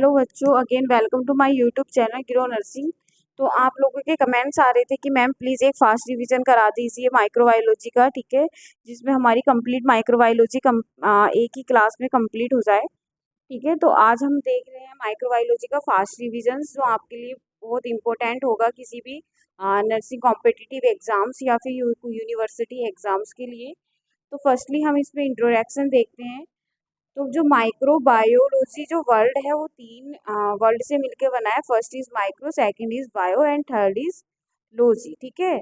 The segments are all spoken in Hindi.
हेलो बच्चों, again welcome to my YouTube channel grow nursing. तो आप लोगों के कमेंट्स आ रहे थे कि मैम प्लीज़ एक फास्ट रिवीजन करा दीजिए माइक्रोबायोलॉजी का, ठीक है, जिसमें हमारी कंप्लीट माइक्रोबायोलॉजी एक ही क्लास में कंप्लीट हो जाए। ठीक है, तो आज हम देख रहे हैं माइक्रोबायोलॉजी का फास्ट रिवीजन, जो आपके लिए बहुत इंपॉर्टेंट होगा किसी भी नर्सिंग कॉम्पिटिटिव एग्जाम्स या फिर यूनिवर्सिटी एग्जाम्स के लिए। तो फर्स्टली हम इसमें इंट्रोडक्शन देखते हैं। तो जो माइक्रोबायोलॉजी जो वर्ड है वो तीन वर्ड से मिलकर बना है। First is micro, second is bio and third is logy. ठीक है,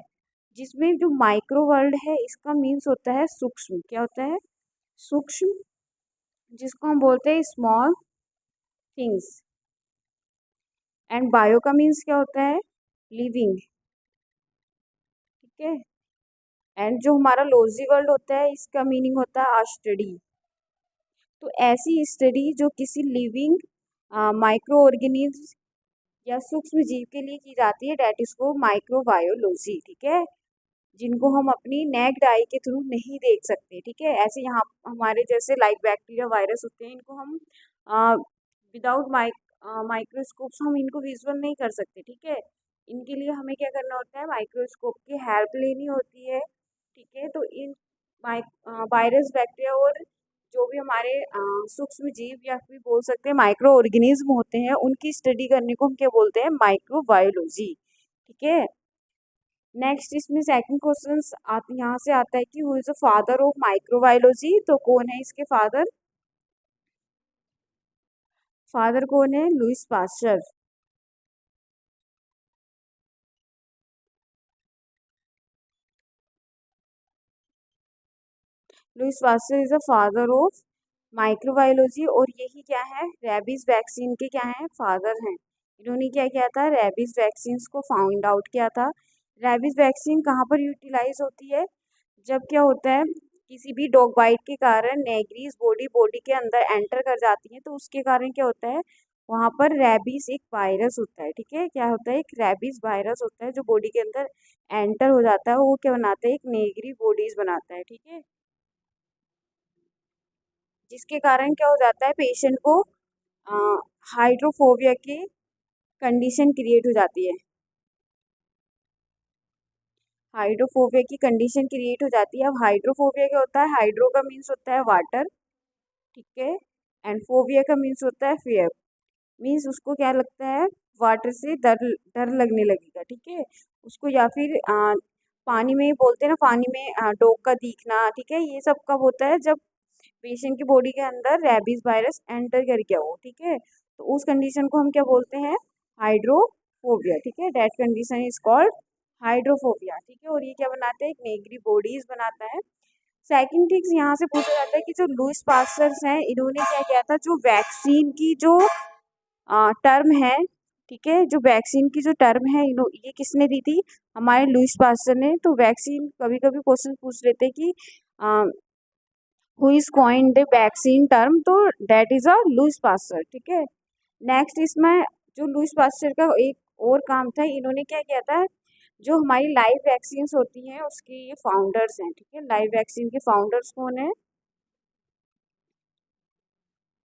जिसमें जो माइक्रो वर्ड है इसका मीन्स होता है सूक्ष्म। क्या होता है? सूक्ष्म, जिसको हम बोलते हैं स्मॉल थिंग्स। एंड बायो का मीन्स क्या होता है? लिविंग। ठीक है, एंड जो हमारा लॉजी वर्ड होता है इसका मीनिंग होता है स्टडी। तो ऐसी स्टडी जो किसी लिविंग माइक्रो ऑर्गेनिज्म या सूक्ष्म जीव के लिए की जाती है, डेट इज को माइक्रोबायोलॉजी। ठीक है, जिनको हम अपनी नेक्ड आई के थ्रू नहीं देख सकते। ठीक है, ऐसे यहाँ हमारे जैसे लाइक बैक्टीरिया, वायरस होते हैं, इनको हम विदाउट माइक्रोस्कोप्स हम इनको विजुअल नहीं कर सकते। ठीक है, इनके लिए हमें क्या करना होता है? माइक्रोस्कोप की हेल्प लेनी होती है। ठीक है, तो इन वायरस, बैक्टीरिया और जो भी हमारे सूक्ष्म जीव या फिर बोल सकते हैं माइक्रो ऑर्गेनिज्म होते हैं, उनकी स्टडी करने को हम क्या बोलते हैं? माइक्रोबायोलॉजी। ठीक है, नेक्स्ट इसमें सेकंड क्वेश्चन यहाँ से आता है कि who is the father of microbiology. तो कौन है इसके फादर? फादर कौन है? Lewis pasture. Lewis pasture is the father of microbiology. और यही क्या है? रेबीज वैक्सीन के क्या है? फादर हैं। इन्होंने क्या किया था? रेबीज वैक्सीन को फाउंड आउट किया था। रेबीज वैक्सीन कहाँ पर यूटिलाइज होती है? जब क्या होता है, किसी भी डॉग बाइट के कारण नेग्रीज बॉडी के अंदर एंटर कर जाती है, तो उसके कारण क्या होता है? वहाँ पर रेबीज एक वायरस होता है। ठीक है, क्या होता है? एक रेबीज वायरस होता है जो बॉडी के अंदर एंटर हो जाता है। वो क्या बनाता है? एक नेगरी बॉडीज बनाता है। ठीक है, जिसके कारण क्या हो जाता है? पेशेंट को हाइड्रोफोबिया की कंडीशन क्रिएट हो जाती है। हाइड्रोफोबिया की कंडीशन क्रिएट हो जाती है। अब हाइड्रोफोबिया क्या होता है? हाइड्रो का मीन्स होता है वाटर। ठीक है, एंड फोबिया का मीन्स होता है फियर। मीन्स उसको क्या लगता है? वाटर से डर डर लगने लगेगा। ठीक है, उसको या फिर पानी में बोलते हैं ना, पानी में डॉग का दिखना। ठीक है, ये सब कब होता है? जब पेशेंट की बॉडी के अंदर रेबीज वायरस एंटर कर गया हो। ठीक है, तो उस कंडीशन को हम क्या बोलते हैं? हाइड्रोफोबिया। ठीक है, that condition is called hydrophobia. ठीक है, और ये क्या बनाता है? एक नेगरी बॉडीज बनाता है। सेकंड थिंग्स यहाँ से पूछा जाता है कि जो लुईस पास्चर्स हैं, इन्होंने क्या किया था? जो वैक्सीन की जो टर्म है, ठीक है, जो वैक्सीन की जो टर्म है, ये किसने दी थी? हमारे लुईस पास्चर ने। तो वैक्सीन, कभी कभी क्वेश्चन पूछ लेते हैं कि who is coined the vaccine term, तो that is a Louis Pasteur. ठीक है, नेक्स्ट इसमें जो लुईस पास्चर का एक और काम था, इन्होंने क्या किया था? जो हमारी लाइव वैक्सीन्स होती हैं उसके ये फाउंडर्स हैं। ठीक है, लाइव वैक्सीन के फाउंडर्स कौन है?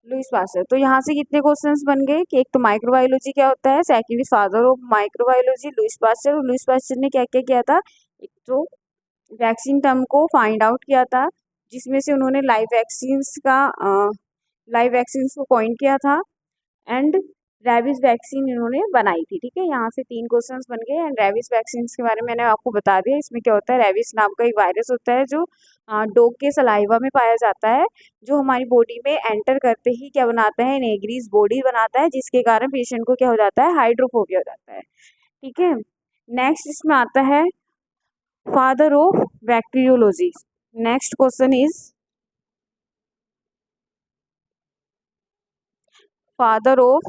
Lewis pasture. तो यहाँ से कितने क्वेश्चंस बन गए कि एक तो माइक्रोबायोलॉजी क्या होता है, second is father of microbiology Lewis pasture. और लुईस पास्चर ने क्या क्या किया था? एक तो वैक्सीन टर्म को फाइंड आउट किया था, जिसमें से उन्होंने लाइव वैक्सीन्स को कॉइन किया था, एंड रेबीज वैक्सीन इन्होंने बनाई थी। ठीक है, यहाँ से तीन क्वेश्चंस बन गए। एंड रेबीज वैक्सीन के बारे में मैंने आपको बता दिया। इसमें क्या होता है? रेबीज नाम का एक वायरस होता है जो डॉग के सलाइवा में पाया जाता है, जो हमारी बॉडी में एंटर करते ही क्या बनाता है? नेग्रीज बॉडी बनाता है, जिसके कारण पेशेंट को क्या हो जाता है? हाइड्रोफोबिया हो जाता है। ठीक है, नेक्स्ट इसमें आता है father of bacteriology. Next question is father of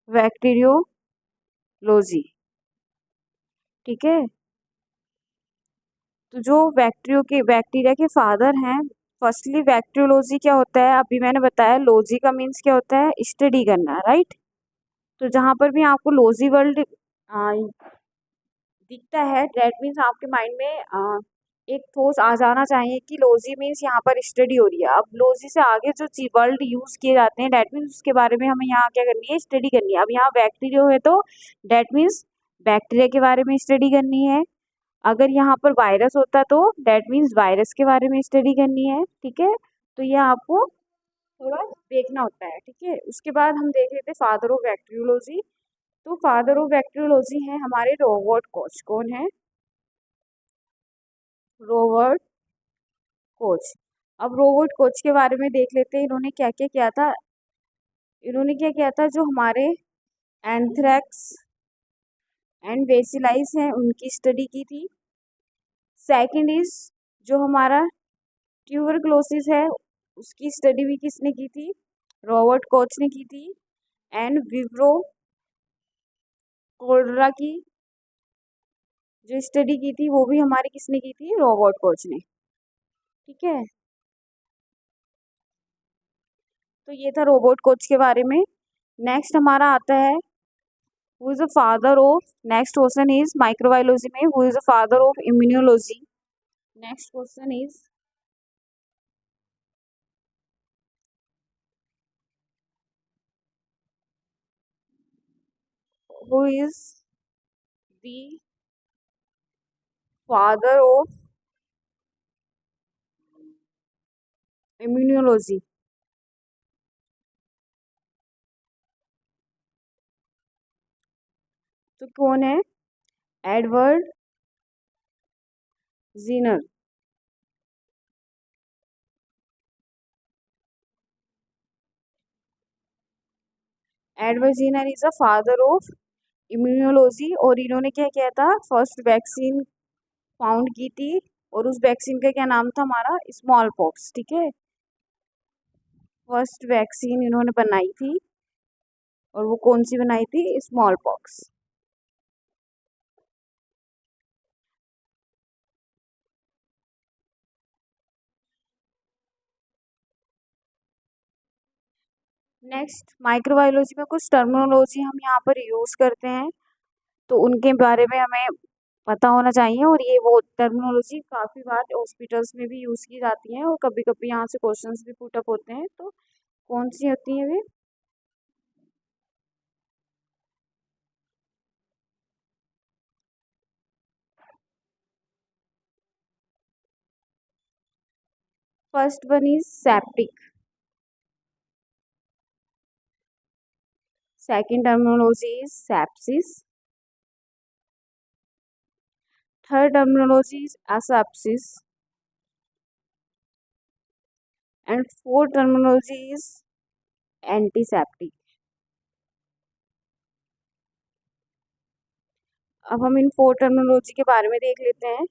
bacteriology. ठीक है, तो जो बैक्टीरिया के फादर हैं, फर्स्टली बैक्टीरियोलॉजी क्या होता है? अभी मैंने बताया। लॉजी का मीन्स क्या होता है? स्टडी करना, राइट। तो जहाँ पर भी आपको लॉजी वर्ल्ड दिखता है, दैट मीन्स आपके माइंड में एक ठोस आ जाना चाहिए कि लॉजी मीन्स यहाँ पर स्टडी हो रही है। अब लॉजी से आगे जो वर्ड यूज किए जाते हैं डेट मीन्स उसके बारे में हमें यहाँ क्या करनी है, स्टडी करनी है। अब यहाँ बैक्टीरिया है तो डेट मीन्स बैक्टीरिया के बारे में स्टडी करनी है। अगर यहाँ पर वायरस होता तो डेट मीन्स वायरस के बारे में स्टडी करनी है। ठीक है, तो ये आपको थोड़ा देखना होता है। ठीक है, उसके बाद हम देख लेते हैं फादर ऑफ बैक्टीरियोलॉजी। तो फादर ऑफ बैक्टीरियोलॉजी है हमारे रॉबर्ट कोच। कौन है? Robert Koch. अब रॉबर्ट कोच के बारे में देख लेते हैं, इन्होंने क्या क्या किया था। इन्होंने क्या किया था, जो हमारे एंथ्रेक्स एंड बेसिलाइस हैं उनकी स्टडी की थी। सेकंड इज जो हमारा ट्यूबरक्लोसिस है उसकी स्टडी भी किसने की थी? रॉबर्ट कोच ने की थी। एंड विब्रो कोल्ड्रा की जो स्टडी की थी वो भी हमारी किसने की थी? रॉबर्ट कोच ने। ठीक है, तो ये था रोबोट कोच के बारे में। नेक्स्ट हमारा आता है who is the father of, next question is microbiology में who is the father of immunology. Next question is who is the father of immunology. तो कौन है? Edward Jenner. Edward Jenner is the father of immunology और इन्होंने क्या किया था? फर्स्ट वैक्सीन फाउंड की थी और उस वैक्सीन का क्या नाम था? हमारा स्मॉल पॉक्स। ठीक है, फर्स्ट वैक्सीन इन्होंने बनाई थी और वो कौन सी बनाई थी? Small pox. नेक्स्ट माइक्रोबायोलॉजी में कुछ टर्मिनोलॉजी हम यहाँ पर यूज करते हैं तो उनके बारे में हमें पता होना चाहिए। और ये वो टर्मिनोलॉजी काफी बार हॉस्पिटल्स में भी यूज की जाती है और कभी कभी यहाँ से क्वेश्चंस भी पुट अप होते हैं। तो कौन सी होती है वे? First one is septic. Second terminology is sepsis. Third terminology is asepsis and fourth terminology is antiseptic. अब हम इन फोर टर्मिनोलॉजी के बारे में देख लेते हैं।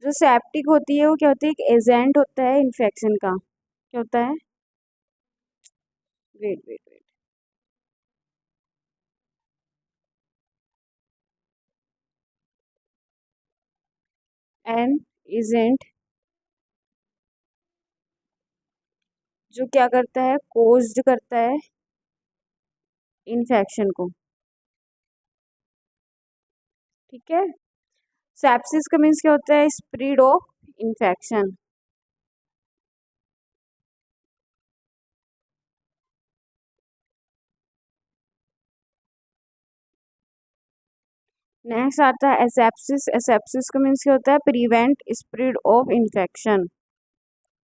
जो सेप्टिक होती है वो क्या होती है? एक एजेंट होता है इन्फेक्शन का। क्या होता है? Wait wait wait, an agent जो क्या करता है? कोज्ड करता है इन्फेक्शन को। ठीक है, सेप्सिस का मीन्स क्या होता है? Spread of infection. नेक्स्ट आता है एसेप्सिस। एसेप्सिस का मीन्स क्या होता है? Prevent spread of infection.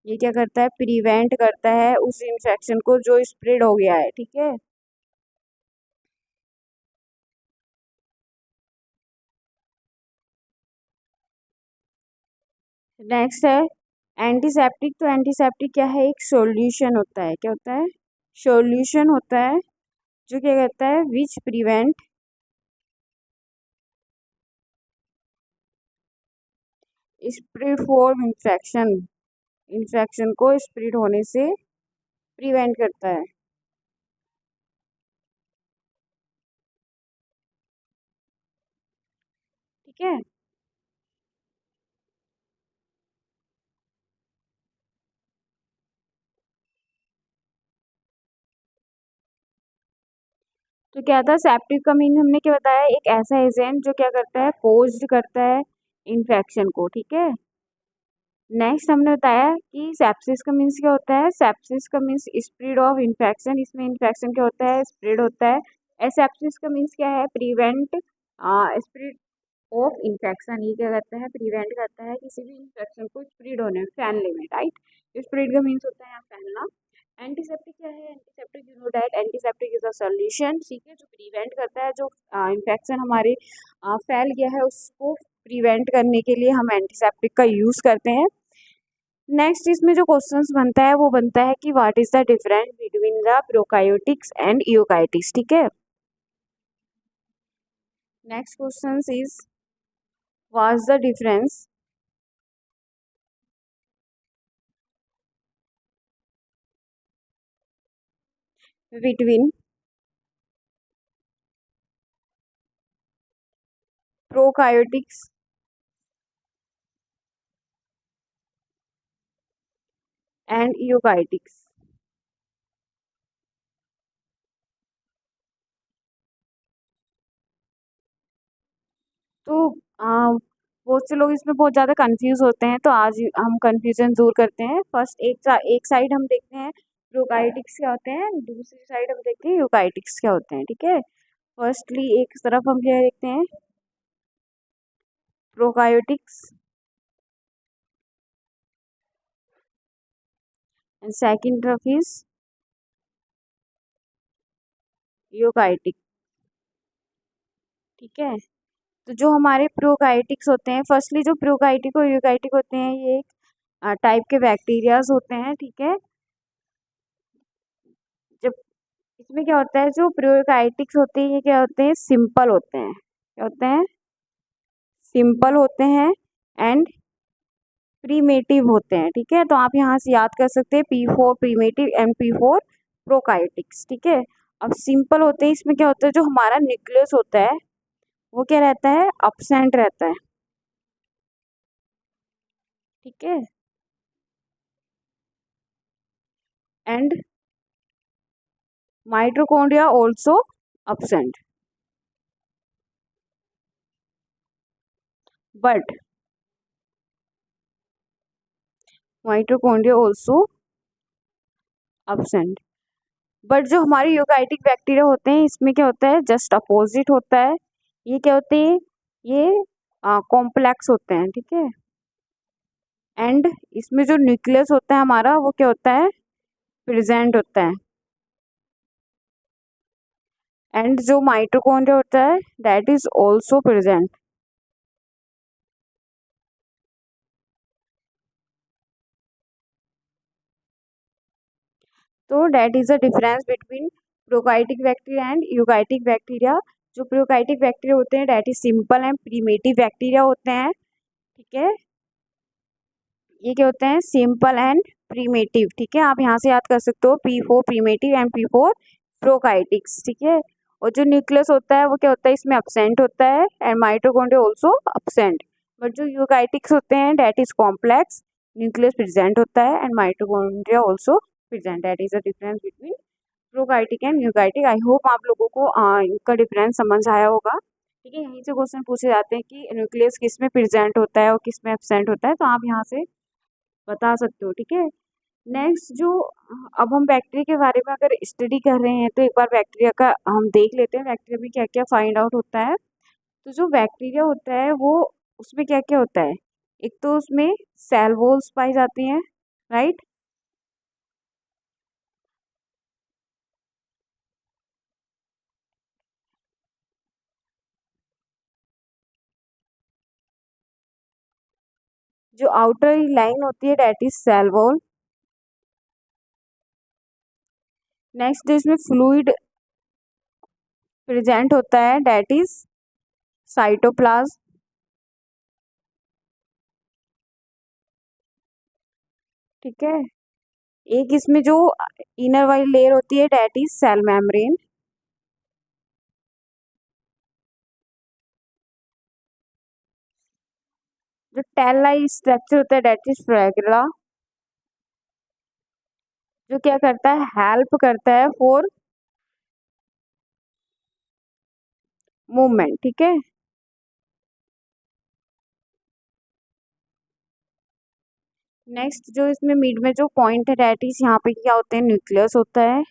ये क्या करता है? प्रिवेंट करता है उस इन्फेक्शन को जो स्प्रेड हो गया है। ठीक है, नेक्स्ट है एंटीसेप्टिक। तो एंटीसेप्टिक क्या है? एक सॉल्यूशन होता है। क्या होता है? सॉल्यूशन होता है जो क्या कहता है? Which prevent spread for infection. Infection को स्प्रेड होने से प्रिवेंट करता है। ठीक है, तो क्या था, सेप्टिक का मीन हमने क्या बताया, एक ऐसा एजेंट जो क्या करता है, कोज्ड करता है इन्फेक्शन को, ठीक है। नेक्स्ट हमने बताया कि सेप्सिस का मीन्स क्या होता है, सेप्सिस का मीन्स स्प्रेड ऑफ इन्फेक्शन, इसमें इन्फेक्शन क्या होता है, स्प्रेड होता है। एसेप्सिस का मीन्स क्या है, प्रिवेंट स्प्रेड ऑफ इन्फेक्शन, ये क्या करता है, प्रिवेंट करता है किसी भी इन्फेक्शन को स्प्रेड होने, फैलने में, राइट। स्प्रेड का मीन्स होता है यहाँ फैलना। एंटीसेप्टिक क्या है, antiseptic you know that antiseptic is a solution, ठीक है, जो प्रिवेंट करता है, जो इन्फेक्शन हमारे फैल गया है उसको प्रिवेंट करने के लिए हम एंटीसेप्टिक का यूज़ करते हैं। नेक्स्ट इसमें जो क्वेश्चंस बनता है वो बनता है कि what is the difference between the prokaryotics and eukaryotics, ठीक है। Next questions is what's the difference between prokaryotics and eukaryotics. तो बहुत से लोग इसमें बहुत ज़्यादा कंफ्यूज होते हैं, तो आज हम कंफ्यूजन दूर करते हैं। फर्स्ट एक साइड हम देखते हैं प्रोकायोटिक्स क्या होते हैं, दूसरी साइड हम देखते हैं यूकार्योटिक्स क्या होते हैं, ठीक है। फर्स्टली एक तरफ हम क्या देखते हैं, प्रोकायोटिक्स, एंड सेकंड तरफ इज यूकार्योटिक, ठीक है। तो जो हमारे प्रोकायोटिक्स होते हैं, फर्स्टली जो प्रोकायोटिक और यूकार्योटिक होते हैं, ये टाइप के बैक्टीरियाज होते हैं, ठीक है। जब इसमें क्या होता है, जो प्रोकायोटिक्स होते हैं ये क्या होते हैं, सिंपल होते हैं, क्या होते हैं, सिंपल होते हैं एंड प्रीमेटिव होते हैं, ठीक है। तो आप यहाँ से याद कर सकते हैं P4 प्रीमेटिव एंड P4 प्रोकायोटिक्स, ठीक है। अब सिंपल होते हैं, इसमें क्या होता है, जो हमारा न्यूक्लियस होता है वो क्या रहता है, अपसेंट रहता है, ठीक है। And mitochondria also absent, but mitochondria also absent, but जो हमारे यूकार्योटिक बैक्टीरिया होते हैं इसमें क्या होता है, जस्ट अपोजिट होता है। ये क्या होते हैं, ये कॉम्प्लेक्स होते हैं, ठीक है। एंड इसमें जो न्यूक्लियस होता है हमारा वो क्या होता है, प्रेजेंट होता है। एंड जो माइटोकॉन्ड्रिया होता है दैट इज ऑल्सो प्रेजेंट। तो that is the difference between prokaryotic bacteria and eukaryotic bacteria. जो प्रोकार्योटिक बैक्टीरिया होते हैं that is simple and primitive bacteria होते हैं, ठीक है। ये क्या होते हैं, सिंपल एंड प्रीमेटिव, ठीक है। आप यहाँ से याद कर सकते हो P4 primitive and P4 prokaryotics, ठीक है। और जो न्यूक्लियस होता है वो क्या होता है, इसमें अपसेंट होता है and mitochondria also absent. But जो यूकार्योटिक्स होते हैं that is complex, nucleus present होता है and mitochondria also present, that is the difference between prokaryotic and eukaryotic. I hope आप लोगों को इनका डिफरेंस समझ आया होगा, ठीक है। यहीं से क्वेश्चन पूछे जाते हैं कि न्यूक्लियस किस में प्रेजेंट होता है और किस में एब्सेंट होता है, तो आप यहाँ से बता सकते हो, ठीक है। नेक्स्ट जो अब हम बैक्टीरिया के बारे में अगर स्टडी कर रहे हैं तो एक बार बैक्टीरिया का हम देख लेते हैं, बैक्टीरिया में क्या क्या फाइंड आउट होता है। तो जो बैक्टीरिया होता है वो, उसमें क्या क्या होता है, एक तो उसमें सेल वॉल्स पाई जाती हैं, राइट। जो आउटर लाइन होती है that is cell wall. Next जो इसमें फ्लूइड प्रेजेंट होता है दैट इज साइटोप्लाज्म, ठीक है। एक इसमें जो इनर वाली लेयर होती है दैट इज सेल मेम्ब्रेन। जो टेल लाइक स्ट्रक्चर होता है दैट इज फ्लैगेला, जो क्या करता है, हेल्प करता है फॉर मूवमेंट, ठीक है। नेक्स्ट जो इसमें मिड में जो पॉइंट है डेट इज यहाँ पे क्या होते हैं, न्यूक्लियस होता है।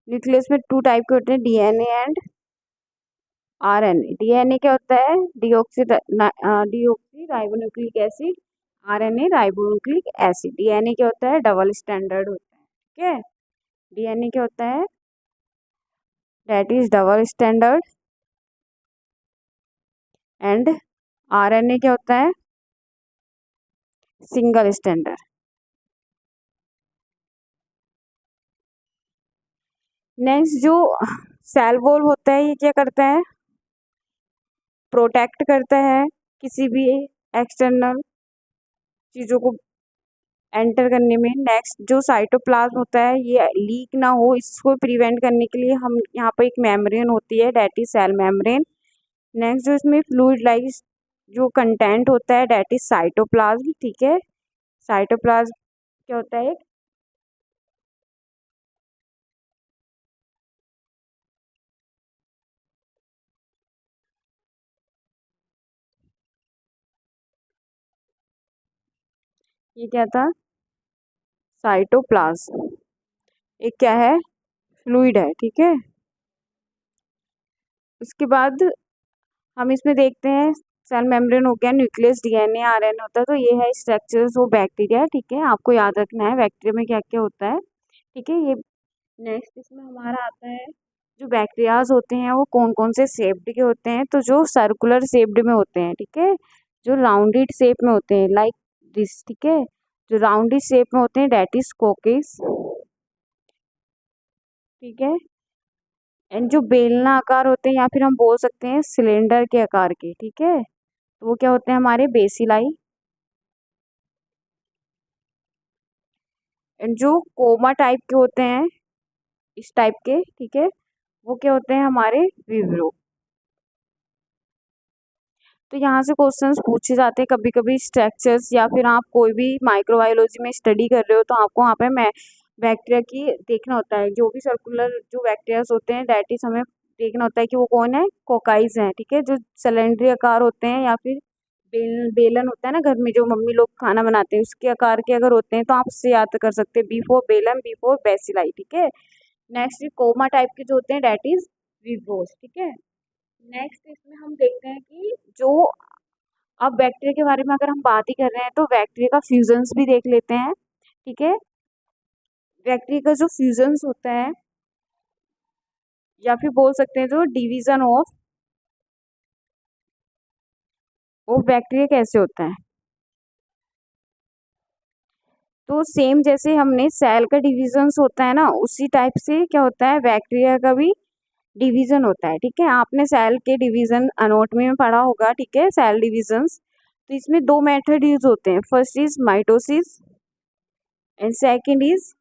न्यूक्लियस में टू टाइप के होते हैं, डीएनए एंड आरएनए। डीएनए क्या होता है, deoxy ribonucleic acid. RNA ribonucleic acid. DNA क्या होता है, डबल स्टैंडर्ड होता है, ठीक है। डीएनए क्या होता है, that is double standard. And RNA क्या होता है, सिंगल स्टैंडर्ड। नेक्स्ट जो सेल वॉल होता है, ये क्या करता है, प्रोटेक्ट करता है किसी भी एक्सटर्नल चीजों को एंटर करने में। नेक्स्ट जो साइटोप्लाज्म होता है, ये लीक ना हो, इसको प्रिवेंट करने के लिए हम यहाँ पर एक मेम्ब्रेन होती है, that is cell membrane. Next जो इसमें फ्लूइड लाइक जो कंटेंट होता है, डेट इज साइटोप्लाज्म, ठीक है। साइटोप्लाज्म क्या होता है, ये क्या था, साइटोप्लाज्म एक क्या है, फ्लूइड है, ठीक है। उसके बाद हम इसमें देखते हैं, सेल मेम्ब्रेन हो गया, न्यूक्लियस, डीएनए, आरएनए होता है, तो ये है स्ट्रक्चर्स वो बैक्टीरिया, ठीक है। आपको याद रखना है बैक्टीरिया में क्या क्या होता है, ठीक है। ये नेक्स्ट इसमें हमारा आता है, जो बैक्टीरियाज होते हैं वो कौन कौन से शेप्ड के होते हैं, तो जो सर्कुलर शेप्ड में होते हैं, ठीक है। जो राउंडेड शेप में होते हैं, लाइक दिस, ठीक है। जो राउंडेड शेप में होते हैं, डेट इज कोकिस, ठीक है। एंड जो बेलना आकार होते हैं, या फिर हम बोल सकते हैं सिलेंडर के आकार के, ठीक है, तो वो क्या होते हैं, हमारे बेसिलाई। एंड जो कोमा टाइप के होते हैं, इस टाइप के, ठीक है, वो क्या होते हैं, हमारे विवरो। तो यहाँ से क्वेश्चंस पूछे जाते हैं कभी कभी स्ट्रक्चर्स, या फिर आप कोई भी माइक्रोबायोलॉजी में स्टडी कर रहे हो, तो आपको वहाँ पे मैं बैक्टीरिया की देखना होता है, जो भी सर्कुलर जो बैक्टीरियाज होते हैं, डेट इज हमें देखना होता है कि वो कौन है, कोकाइज हैं, ठीक है। जो सिलेंडरी आकार होते हैं, या फिर बेलन होता है ना घर में जो मम्मी लोग खाना बनाते हैं, उसके आकार के अगर होते हैं, तो आप उससे याद कर सकते हैं, बिफोर बेलन बिफोर बेसिलाई, ठीक है। नेक्स्ट कोमा टाइप के जो होते हैं, डेट इज विवोस, ठीक है। नेक्स्ट इसमें हम देखते हैं कि जो, अब बैक्टीरिया के बारे में अगर हम बात ही कर रहे हैं, तो बैक्टीरिया का फ्यूजन्स भी देख लेते हैं, ठीक है। बैक्टीरिया का जो फ्यूजन्स होता है, या फिर बोल सकते हैं जो डिवीजन ऑफ, वो बैक्टीरिया कैसे होता है, तो सेम जैसे हमने सेल का डिवीजन्स होता है ना, उसी टाइप से क्या होता है, बैक्टीरिया का भी डिवीजन होता है, ठीक है। आपने सेल के डिवीजन अनोटमी में पढ़ा होगा, ठीक है, सेल डिविजन्स। तो इसमें दो मेथड यूज होते हैं, first is mitosis and second is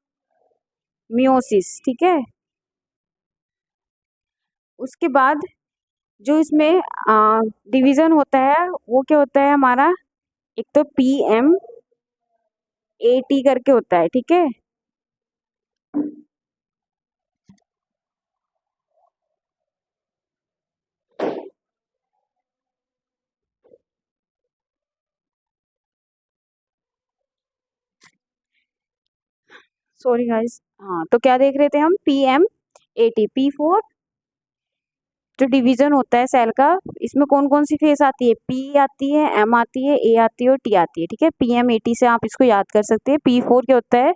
meiosis, ठीक है। उसके बाद जो इसमें डिवीजन होता है, वो क्या होता है हमारा, एक तो PMAT करके होता है, ठीक है। सॉरी गाइस, हाँ, तो क्या देख रहे थे हम, PMAT, P4 जो डिवीजन होता है सेल का, इसमें कौन कौन सी फेस आती है, P आती है, M आती है, A आती है और T आती है, ठीक है। PMAT से आप इसको याद कर सकते हैं। P4 क्या होता है,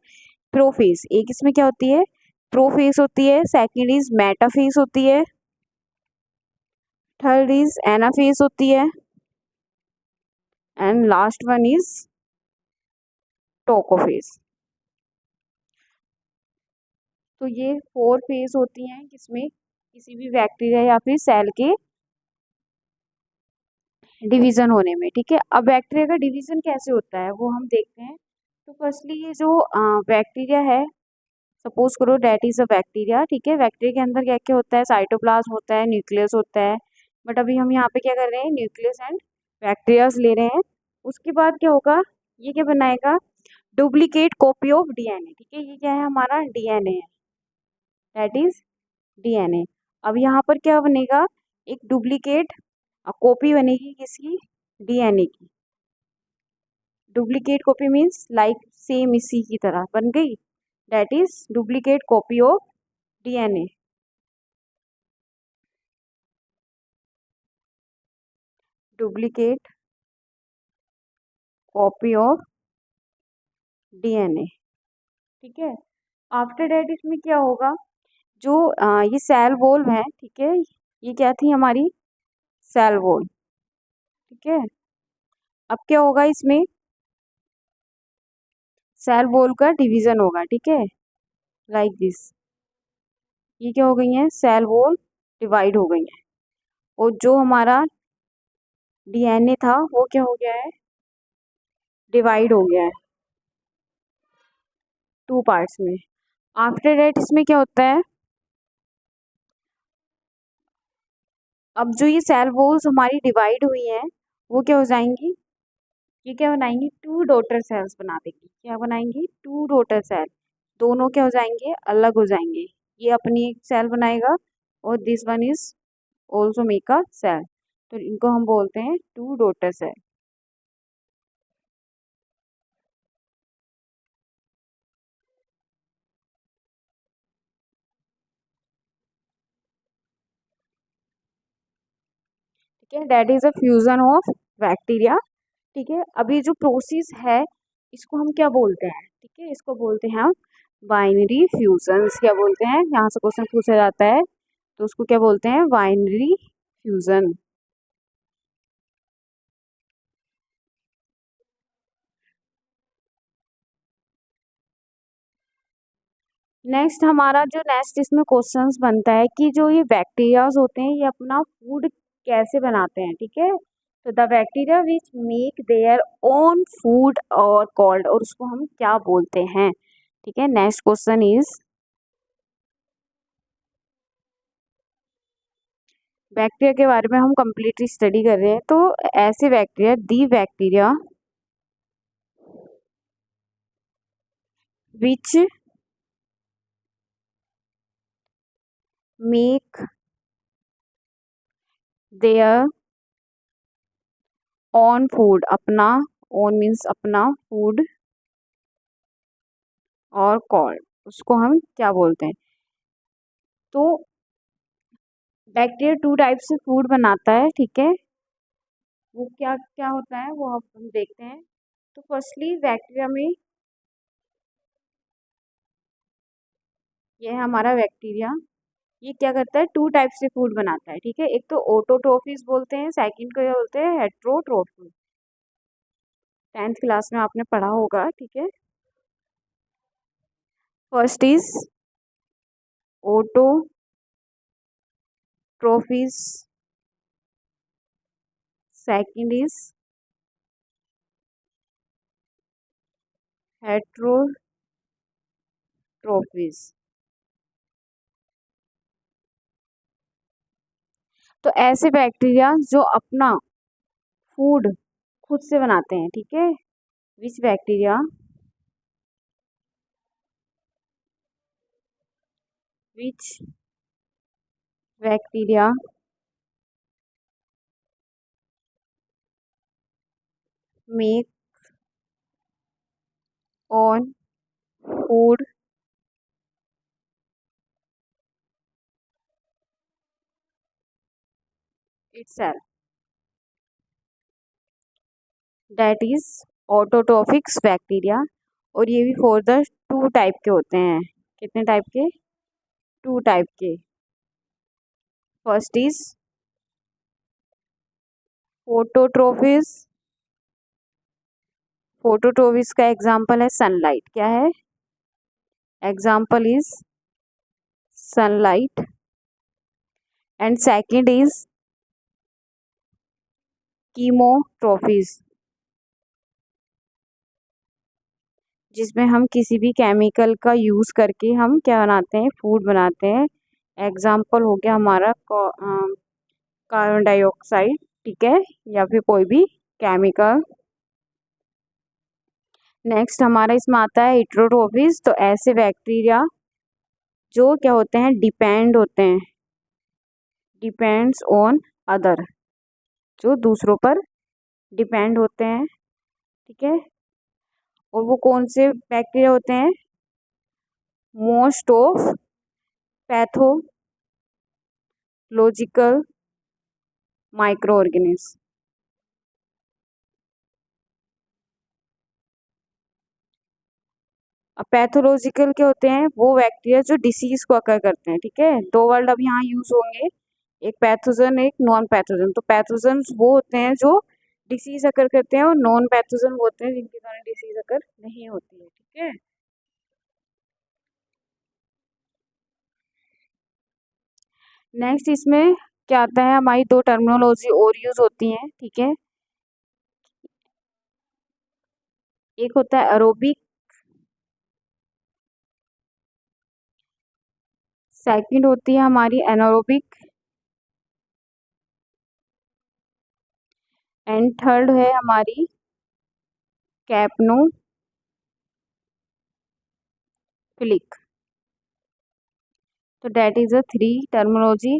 प्रोफेस, एक इसमें क्या होती है, प्रोफेस होती है। सेकंड इज मेटाफेस होती है। थर्ड इज एनाफेस होती है। And last one is telophase. तो ये 4 फेज होती हैं किसमें, किसी भी बैक्टीरिया या फिर सेल के डिवीजन होने में, ठीक है। अब बैक्टीरिया का डिवीजन कैसे होता है वो हम देखते हैं। तो फर्स्टली ये जो बैक्टीरिया है, सपोज करो डेट इज अ बैक्टीरिया, ठीक है। बैक्टीरिया के अंदर क्या क्या होता है, साइटोप्लाज्म होता है, न्यूक्लियस होता है। बट अभी हम यहाँ पे क्या कर रहे हैं, न्यूक्लियस एंड बैक्टीरियाज ले रहे हैं। उसके बाद क्या होगा, ये क्या बनाएगा, डुप्लीकेट कॉपी ऑफ डीएनए, ठीक है। ये क्या है, हमारा डीएनए है, दैट इज डीएनए। अब यहाँ पर क्या बनेगा, एक डुप्लीकेट कॉपी बनेगी किसकी, डीएनए की। Duplicate copy means like same इसी की तरह बन गई, that is duplicate copy of DNA. Duplicate copy of DNA, ठीक है। आफ्टर डेट इसमें क्या होगा, जो ये सेल वॉल है, ठीक है, ये क्या थी हमारी सेल वॉल, ठीक है। अब क्या होगा इसमें, सेल वॉल का डिवीजन होगा, ठीक है, लाइक दिस। ये क्या हो गई है, सेल वॉल डिवाइड हो गई है, और जो हमारा डीएनए था वो क्या हो गया है, डिवाइड हो गया है टू पार्ट्स में। आफ्टर डेट इसमें क्या होता है, अब जो ये सेल वॉल्स हमारी डिवाइड हुई हैं वो क्या हो जाएंगी, ये क्या बनाएंगी, टू डॉटर सेल्स बना देंगी। क्या बनाएंगी, टू डॉटर सेल, दोनों क्या हो जाएंगे, अलग हो जाएंगे। ये अपनी एक सेल बनाएगा और this one is also make a cell, तो इनको हम बोलते हैं टू डॉटर सेल। ठीक है, that is a fusion of bacteria. ठीक है, अभी जो प्रोसेस है इसको हम क्या बोलते हैं, ठीक है, इसको बोलते हैं हम बाइनरी फ्यूजन्स। क्या बोलते हैं, यहाँ से क्वेश्चन पूछा जाता है तो उसको क्या बोलते हैं, बाइनरी फ्यूजन। नेक्स्ट हमारा जो नेक्स्ट इसमें क्वेश्चंस बनता है कि जो ये बैक्टीरियाज होते हैं ये अपना फूड कैसे बनाते हैं, ठीक है। तो the bacteria which make their own food और कॉल्ड, और उसको हम क्या बोलते हैं, ठीक है। नेक्स्ट क्वेश्चन इज, बैक्टीरिया के बारे में हम कंप्लीटली स्टडी कर रहे हैं, तो ऐसे bacteria, the bacteria which make their own food, अपना ओन मीन्स अपना फूड और कॉल्ड, उसको हम क्या बोलते हैं। तो बैक्टीरिया टू टाइप से फूड बनाता है, ठीक है, वो क्या क्या होता है वो अब हम देखते हैं। तो फर्स्टली बैक्टीरिया में, ये है हमारा बैक्टीरिया, ये क्या करता है, टू टाइप से फूड बनाता है, ठीक है। एक तो ऑटोट्रोफिस बोलते हैं, सेकंड को क्या बोलते हैं, हेट्रोट्रोफिस। 10th क्लास में आपने पढ़ा होगा, ठीक है। First is autotrophs, second is heterotrophs. तो ऐसे बैक्टीरिया जो अपना फूड खुद से बनाते हैं, ठीक है, which bacteria which bacteria make on food itself, that is autotrophics bacteria. और ये भी फॉर द टू टाइप के होते हैं, कितने टाइप के, टू टाइप के। फर्स्ट इज फोटोट्रोफिस, फोटोट्रोफिस का एग्जांपल है सनलाइट, क्या है, example is sunlight. And second is chemotrophs, जिसमें हम किसी भी केमिकल का यूज करके हम क्या बनाते हैं, फूड बनाते हैं। एग्जाम्पल हो गया हमारा कार्बन डाइऑक्साइड, ठीक है, या फिर कोई भी केमिकल। नेक्स्ट हमारा इसमें आता है हेट्रोट्रोफिस, तो ऐसे बैक्टीरिया जो क्या होते हैं, डिपेंड होते हैं, डिपेंड्स ऑन अदर, जो दूसरों पर डिपेंड होते हैं, ठीक है। और वो कौन से बैक्टीरिया होते हैं, most of pathological micro organism. अब पैथोलॉजिकल के होते हैं वो बैक्टीरिया जो डिसीज को अकर करते हैं, ठीक है। दो वर्ड अब यहाँ यूज होंगे, एक पैथोजन एक नॉन पैथोजन। तो पैथोजन वो होते हैं जो डिसीज अकर करते हैं, और नॉन पैथोजन वो होते हैं जिनके कारण डिसीज अकर नहीं होती है, ठीक है। नेक्स्ट इसमें क्या आता है, हमारी दो टर्मिनोलॉजी और यूज होती हैं, ठीक है। एक होता है एरोबिक, सेकंड होती है हमारी एनारोबिक, एंड थर्ड है हमारी कैप्नोफिलिक। तो that is a three terminology.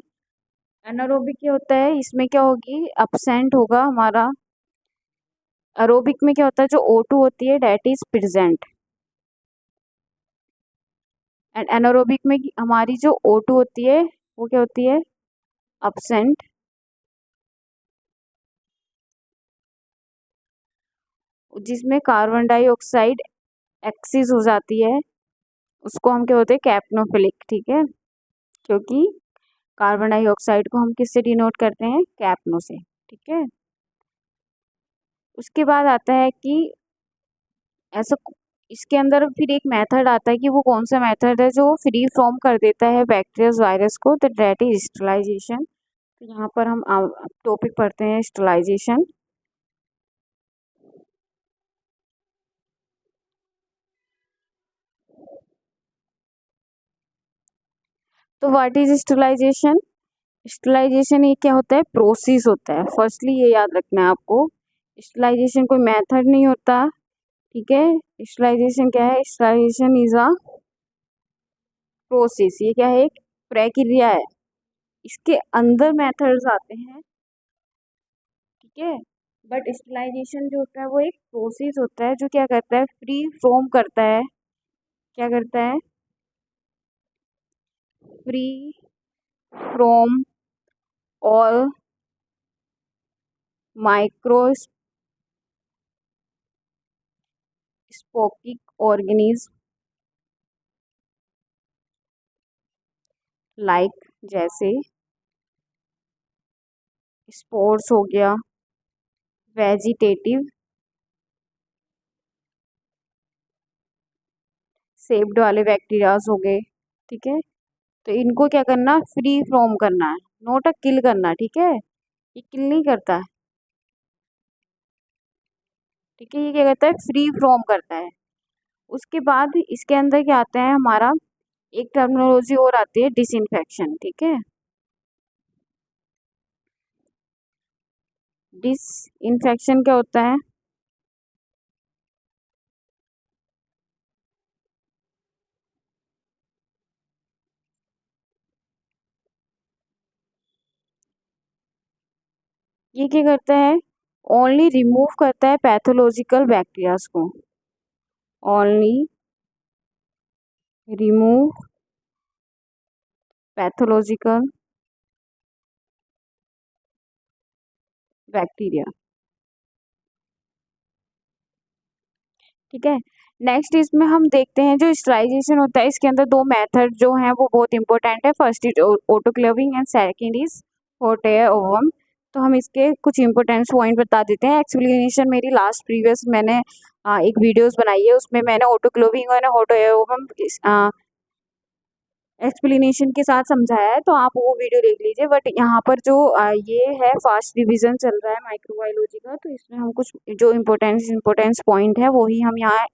Anaerobic क्या होता है, इसमें क्या होगी, अपसेंट होगा हमारा। एरोबिक में क्या होता है, जो O2 होती है that is present, and anaerobic में हमारी जो O2 होती है वो क्या होती है, अपसेंट। जिसमें कार्बन डाइऑक्साइड एक्सिस हो जाती है, उसको हम क्या होते हैं, कैप्नोफिलिक, ठीक है। क्योंकि कार्बन डाइऑक्साइड को हम किससे डिनोट करते हैं, कैप्नो से, ठीक है। उसके बाद आता है कि ऐसा, इसके अंदर फिर एक मेथड आता है कि वो कौन सा मेथड है जो फ्री फ्रॉम कर देता है बैक्टीरिया वायरस को, तो दैट इज स्टरलाइजेशन। तो यहाँ पर हम टॉपिक पढ़ते हैं स्टरलाइजेशन। तो व्हाट इज स्टरलाइजेशन, स्टरलाइजेशन ये क्या होता है, प्रोसेस होता है। फर्स्टली ये याद रखना है आपको, स्टरलाइजेशन कोई मेथड नहीं होता, ठीक है। स्टरलाइजेशन क्या है, स्टरलाइजेशन इज अ प्रोसेस, ये क्या है, एक प्रक्रिया है। इसके अंदर मेथड्स आते हैं, ठीक है। बट स्टरलाइजेशन जो होता है वो एक प्रोसेस होता है जो क्या करता है, फ्री फ्रॉम करता है, क्या करता है, free from all microscopic organism, like जैसे स्पोर्स हो गया, वेजिटेटिव सेप्ड वाले बैक्टीरियाज हो गए, ठीक है। तो इनको क्या करना, फ्री फ्रॉम करना है, नोट अ किल करना, ठीक है। ये किल नहीं करता है, ठीक है, ये क्या करता है, फ्री फ्रॉम करता है। उसके बाद इसके अंदर क्या आता है हमारा, एक टर्मिनोलॉजी और आती है डिसइंफेक्शन, ठीक है। डिसइंफेक्शन क्या होता है, ये क्या करता है, ओनली रिमूव करता है पैथोलॉजिकल बैक्टीरियाज को, ओनली रिमूव पैथोलॉजिकल बैक्टीरिया, ठीक है। नेक्स्ट इसमें हम देखते हैं जो स्टरलाइजेशन होता है, इसके अंदर दो मेथड जो हैं वो बहुत इंपॉर्टेंट है। First is autoclaving and second is hot air oven. तो हम इसके कुछ इंपॉर्टेंट पॉइंट बता देते हैं। एक्सप्लेनेशन मेरी लास्ट प्रीवियस मैंने एक वीडियोस बनाई है, उसमें मैंने ऑटोक्लेविंग और हॉट एयर ओवन एक्सप्लेनेशन के साथ समझाया है, तो आप वो वीडियो देख लीजिए। बट यहाँ पर जो ये है फास्ट रिवीजन चल रहा है माइक्रोबायोलॉजी का, तो इसमें हम कुछ जो इम्पोर्टेंस पॉइंट है वो ही हम यहाँ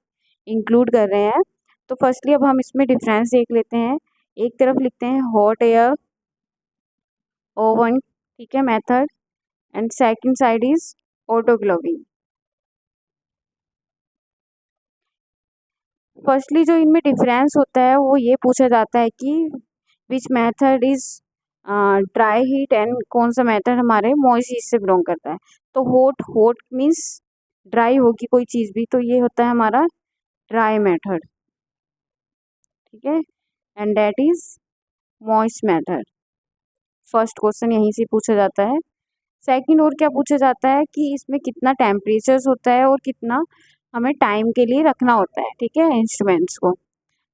इंक्लूड कर रहे हैं। तो फर्स्टली अब हम इसमें डिफरेंस देख लेते हैं। एक तरफ लिखते हैं हॉट एयर ओवन, ठीक है, method, and second side is autoclaving. Firstly जो इनमें डिफरेंस होता है वो ये पूछा जाता है कि which method is dry heat and कौन सा मेथड हमारे मॉइस्ट हीट से बिलोंग करता है। तो होट होट मीन्स ड्राई होगी कोई चीज़ भी, तो ये होता है हमारा ड्राई मेथड, ठीक है, and that is moist method. First question यहीं से पूछा जाता है। सेकंड और क्या पूछा जाता है कि इसमें कितना टेम्परेचर होता है और कितना हमें टाइम के लिए रखना होता है, ठीक है, इंस्ट्रूमेंट्स को।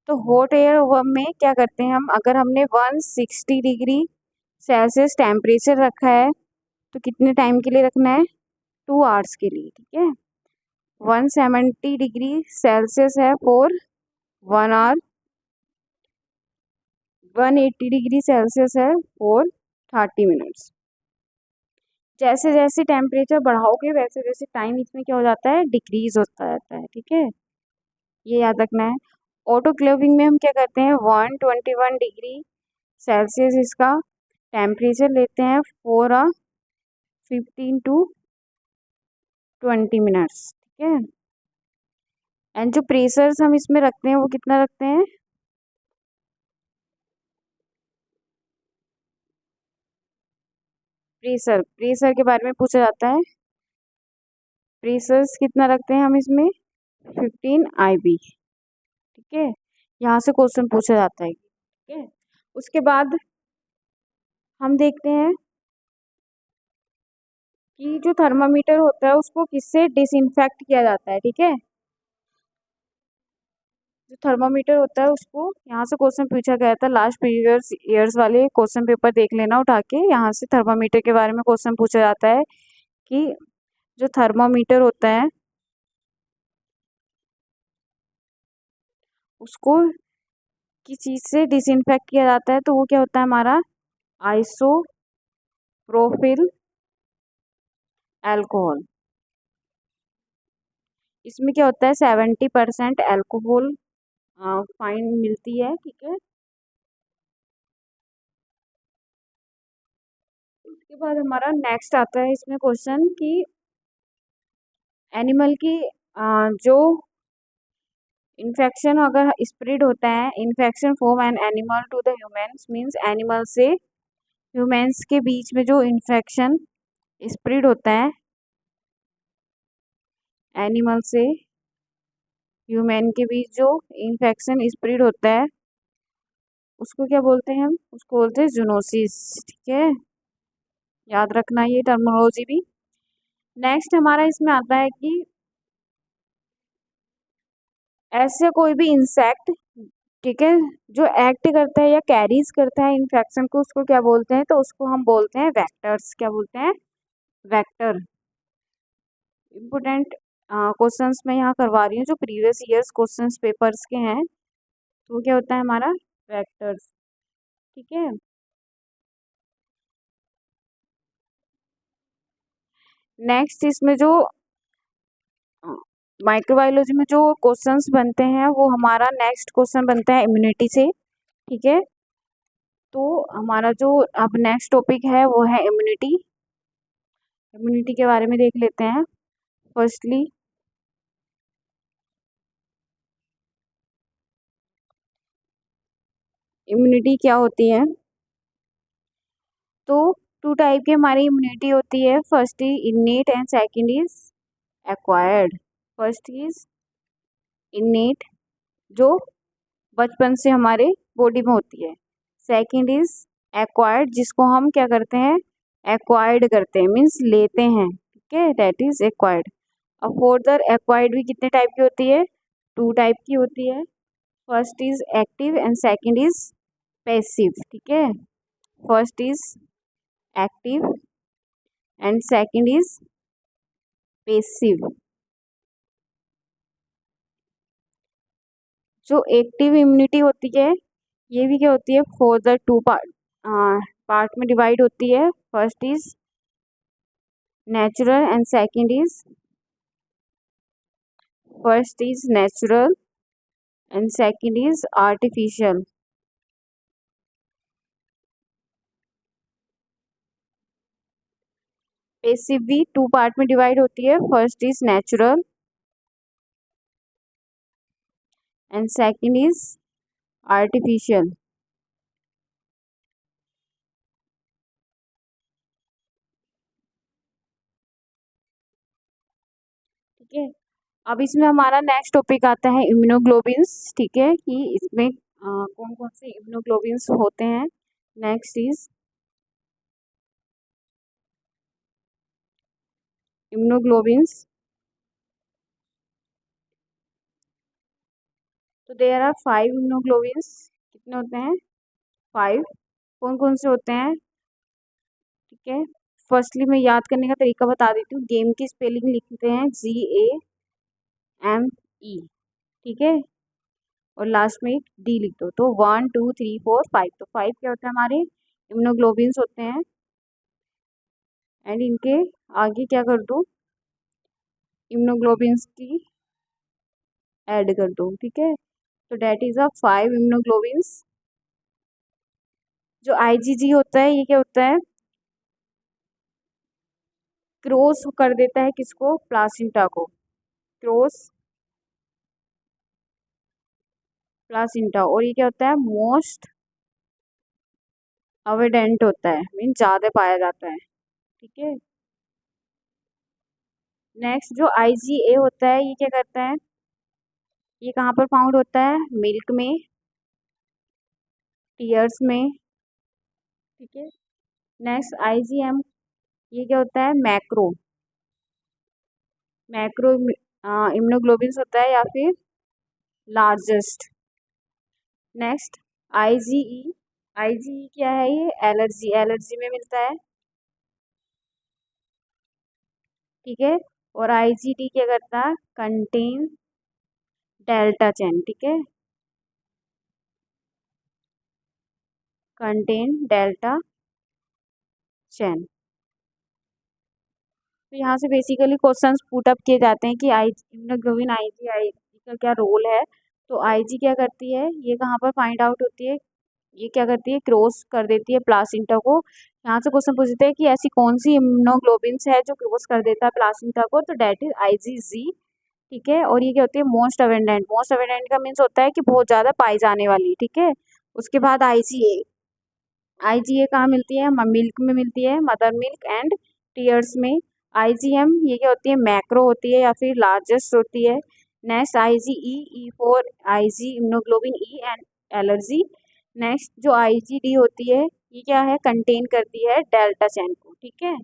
तो हॉट एयर में क्या करते हैं हम, अगर हमने 160 डिग्री सेल्सियस टेम्परेचर रखा है तो कितने टाइम के लिए रखना है, 2 आवर्स के लिए, ठीक है। 170 डिग्री सेल्सियस है फॉर 1 आवर, 180 डिग्री सेल्सियस है फॉर 30 मिनट्स। जैसे जैसे टेम्परेचर बढ़ाओगे वैसे वैसे टाइम इसमें क्या हो जाता है, डिक्रीज होता जाता है, ठीक है, ये याद रखना है। ऑटोक्लेविंग में हम क्या करते हैं, 121 डिग्री सेल्सियस इसका टेम्परेचर लेते हैं फॉर 15 to 20 मिनट्स, ठीक है। एंड जो प्रेशर्स हम इसमें रखते हैं वो कितना रखते हैं, प्रेशर प्रेशर के बारे में पूछा जाता है। प्रेशर्स कितना रखते हैं हम इसमें, 15 IB, ठीक है, यहाँ से क्वेश्चन पूछा जाता है, ठीक है। उसके बाद हम देखते हैं कि जो थर्मामीटर होता है उसको किससे डिसइंफेक्ट किया जाता है, ठीक है। जो थर्मामीटर होता है उसको, यहाँ से क्वेश्चन पूछा गया था लास्ट प्रीवियस ईयर्स वाले क्वेश्चन पेपर देख लेना उठा के, यहाँ से थर्मामीटर के बारे में क्वेश्चन पूछा जाता है कि जो थर्मामीटर होता है उसको किस चीज़ से डिसइंफेक्ट किया जाता है, तो वो क्या होता है हमारा आइसोप्रोपिल एल्कोहल। इसमें क्या होता है, 70% एल्कोहल फाइन मिलती है, ठीक है। उसके बाद हमारा नेक्स्ट आता है इसमें क्वेश्चन कि एनिमल की जो इन्फेक्शन अगर स्प्रेड होता है, infection from an animal to the humans means animal से ह्यूमंस के बीच में जो इन्फेक्शन स्प्रेड होता है, एनिमल से ह्यूमन के बीच जो इन्फेक्शन स्प्रेड होता है उसको क्या बोलते हैं, हम उसको बोलते हैं जूनोसिस, ठीक है, याद रखना ये टर्मिनोलॉजी भी। नेक्स्ट हमारा इसमें आता है कि ऐसे कोई भी इंसेक्ट, ठीक है, जो एक्ट करता है या कैरीज करता है इन्फेक्शन को, उसको क्या बोलते हैं, तो उसको हम बोलते हैं वेक्टर्स। क्या बोलते हैं, वेक्टर। इम्पोर्टेंट क्वेश्चंस मैं यहाँ करवा रही हूँ जो प्रीवियस ईयर्स क्वेश्चंस पेपर्स के हैं, तो क्या होता है हमारा वेक्टर्स, ठीक है। नेक्स्ट इसमें जो माइक्रोबायोलॉजी में जो क्वेश्चंस बनते हैं वो हमारा नेक्स्ट क्वेश्चन बनता है इम्यूनिटी से, ठीक है। तो हमारा जो अब नेक्स्ट टॉपिक है वो है इम्यूनिटी। इम्यूनिटी के बारे में देख लेते हैं। फर्स्टली इम्यूनिटी क्या होती है, तो 2 टाइप की हमारी इम्यूनिटी होती है। First is innate and second is acquired. First is innate, जो बचपन से हमारे बॉडी में होती है। सेकंड इज एक्वायर्ड, जिसको हम क्या करते हैं, एक्वायर्ड करते हैं, मीन्स लेते हैं, ठीक है, दैट इज एक्वायर्ड। अब फर्दर एक्वायर्ड भी कितने टाइप की होती है, 2 टाइप की होती है। First is active and second is passive, ठीक है। First is active and second is passive. जो एक्टिव इम्यूनिटी होती है ये भी क्या होती है, फॉर द 2 पार्ट पार्ट में डिवाइड होती है। First is natural and second is, first is natural and second is artificial. Passive भी 2 पार्ट में डिवाइड होती है। First is natural and second is artificial. ठीक है, अब इसमें हमारा नेक्स्ट टॉपिक आता है इम्यूनोग्लोबिन्स। ठीक है, कि इसमें कौन कौन से इम्यूनोग्लोबिन्स होते हैं। Next is immunoglobins. तो देयर आर 5 इम्यूनोग्लोबिन्स। कितने होते हैं? 5। कौन कौन से होते हैं? ठीक है, फर्स्टली मैं याद करने का तरीका बता देती हूँ। गेम की स्पेलिंग लिखते हैं GAME। ठीक है, और लास्ट में डी लिख दो। तो 1 2 3 4 5। तो 5 क्या होते हैं? हमारे इम्यूनोग्लोबिन्स होते हैं। एंड इनके आगे क्या कर दो? इम्यूनोग्लोबिन्स की ऐड कर दो। ठीक है, तो डेट इज अ 5 इम्यूनोग्लोबिन्स। जो IgG होता है, ये क्या होता है? क्रॉस कर देता है किसको? प्लासिंटा को। क्रॉस प्लासिंटा। और ये क्या होता है? मोस्ट अवेडेंट होता है, मीन ज्यादा पाया जाता है। ठीक है, नेक्स्ट जो IgA होता है, ये क्या करता है? ये कहाँ पर फाउंड होता है? मिल्क में, टीयर्स में। ठीक है, नेक्स्ट IgM, ये क्या होता है? मैक्रो मैक्रो इम्यूनोग्लोबिन्स होता है, या फिर लार्जेस्ट। Next IgE। IgE क्या है? ये एलर्जी, एलर्जी में मिलता है। ठीक है, और IgD क्या करता है? Contain delta chain. ठीक है, कंटेन डेल्टा चेन। तो यहाँ से बेसिकली क्वेश्चंस पुट अप किए जाते हैं कि आई इम्यूनोग्लोबिन IgI का क्या रोल है। तो IG क्या करती है? ये कहाँ पर फाइंड आउट होती है? ये क्या करती है? क्रॉस कर देती है प्लासिंटा को। यहाँ से क्वेश्चन पूछते हैं कि ऐसी कौन सी इम्यूनोग्लोबिन्स है जो क्रॉस कर देता है प्लासिंटा को। तो डेट इज IgG। ठीक है, और ये क्या होती है? मोस्ट अवेंडेंट। मोस्ट अवेंडेंट का मीन्स होता है कि बहुत ज्यादा पाई जाने वाली। ठीक है, उसके बाद IgA। IgA कहाँ मिलती है? मिल्क में मिलती है, मदर मिल्क एंड टीयर्स में। IgM, ये क्या होती है? मैक्रो होती है, या फिर लार्जेस्ट होती है। Next IgE, E for IG immunoglobulin E and allergy. Next जो IgD होती है, ये क्या है? कंटेन करती है डेल्टा चैन को। ठीक है,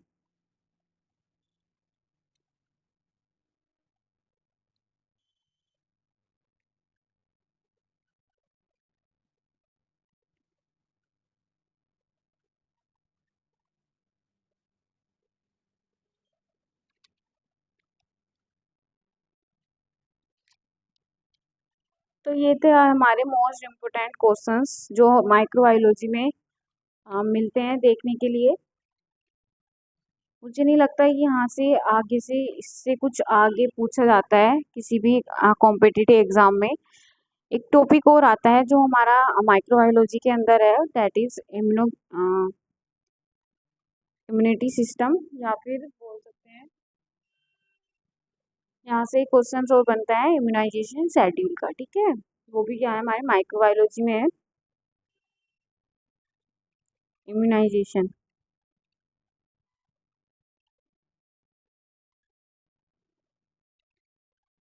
तो ये थे हमारे मोस्ट इम्पोर्टेंट क्वेश्चंस जो माइक्रोबायोलॉजी में मिलते हैं देखने के लिए। मुझे नहीं लगता है कि यहाँ से आगे से इससे कुछ आगे पूछा जाता है किसी भी कॉम्पिटिटिव एग्जाम में। एक टॉपिक और आता है जो हमारा माइक्रोबायोलॉजी के अंदर है, दैट इज इम्यूनिटी सिस्टम, या फिर बोल सकते हैं यहाँ से क्वेश्चन और बनता है इम्यूनाइजेशन शेड्यूल का। ठीक है, वो भी क्या है? हमारे माइक्रोबायोलॉजी में है, इम्यूनाइजेशन।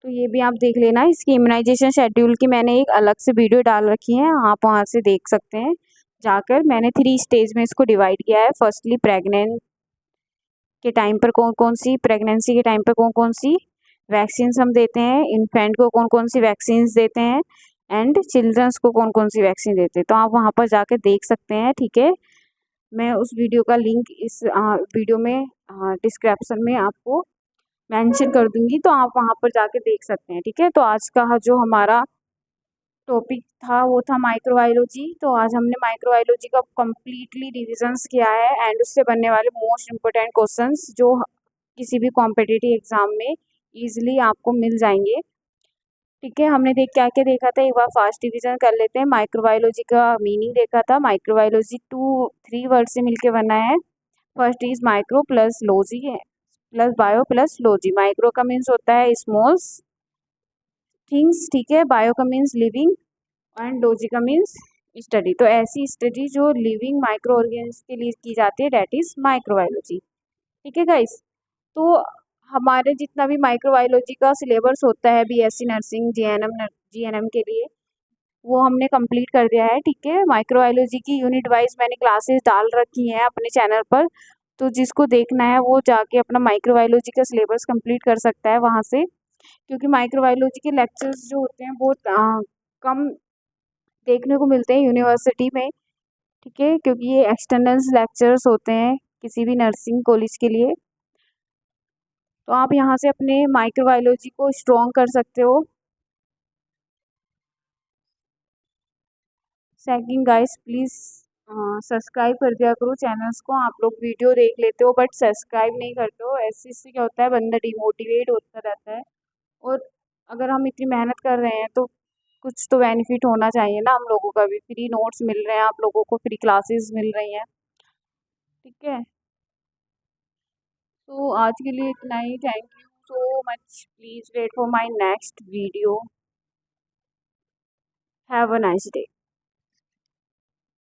तो ये भी आप देख लेना, इसकी इम्यूनाइजेशन शेड्यूल की मैंने एक अलग से वीडियो डाल रखी है, आप वहाँ से देख सकते हैं जाकर। मैंने 3 स्टेज में इसको डिवाइड किया है। फर्स्टली प्रेग्नेंट के टाइम पर कौन कौन सी, प्रेगनेंसी के टाइम पर कौन कौन सी वैक्सीन हम देते हैं, इन्फेंट को कौन कौन सी वैक्सीन देते हैं, एंड चिल्ड्रंस को कौन कौन सी वैक्सीन देते हैं। तो आप वहाँ पर जाकर देख सकते हैं। ठीक है, मैं उस वीडियो का लिंक इस वीडियो में डिस्क्रिप्शन में आपको मेंशन कर दूंगी, तो आप वहाँ पर जाके देख सकते हैं। ठीक है, तो आज का जो हमारा टॉपिक था वो था माइक्रोबायोलॉजी। तो आज हमने माइक्रोबायोलॉजी का कंप्लीटली रिविजन्स किया है, एंड उससे बनने वाले मोस्ट इम्पोर्टेंट क्वेश्चंस जो किसी भी कॉम्पिटिटिव एग्जाम में इजीली आपको मिल जाएंगे। ठीक है, हमने क्या क्या देखा था, एक बार फास्ट रिविजन कर लेते हैं। माइक्रोबायोलॉजी का मीनिंग देखा था। माइक्रोबायोलॉजी 3 वर्ड से मिलकर बना है। First is micro plus logy plus bio plus logy. Micro का मीन्स होता है स्मॉल, थिंग्स, ठीक है। बायो का मीन्स लिविंग एंड लॉजी का मीन्स स्टडी। तो ऐसी स्टडी जो लिविंग माइक्रो ऑर्गेनिज्म के लिए की जाती है, डेट इज माइक्रोबायोलॉजी। ठीक है गाइस। तो हमारे जितना भी माइक्रोबायोलॉजी का सिलेबस होता है बीएससी नर्सिंग, जीएनएम के लिए, वो हमने कंप्लीट कर दिया है। ठीक है। माइक्रोबायोलॉजी की यूनिट वाइज मैंने क्लासेस डाल रखी हैं अपने चैनल पर, तो जिसको देखना है वो जाके अपना माइक्रोबायोलॉजी का सिलेबस कंप्लीट कर सकता है वहाँ से, क्योंकि माइक्रोबायोलॉजी के लेक्चर्स जो होते हैं बहुत कम देखने को मिलते हैं यूनिवर्सिटी में। ठीक है, क्योंकि ये एक्सटर्नल लेक्चर्स होते हैं किसी भी नर्सिंग कॉलेज के लिए। तो आप यहाँ से अपने माइक्रोबायोलॉजी को स्ट्रॉन्ग कर सकते हो। सेकंड गाइस, प्लीज़ सब्सक्राइब कर दिया करो चैनल्स को। आप लोग वीडियो देख लेते हो बट सब्सक्राइब नहीं करते हो, ऐसे इससे क्या होता है, बंदा डिमोटिवेट होता रहता है। और अगर हम इतनी मेहनत कर रहे हैं तो कुछ तो बेनिफिट होना चाहिए ना हम लोगों का भी। फ्री नोट्स मिल रहे हैं आप लोगों को, फ्री क्लासेस मिल रही हैं। ठीक है। तो आज के लिए इतना ही। Thank you so much. Please wait for my next video. Have a nice day.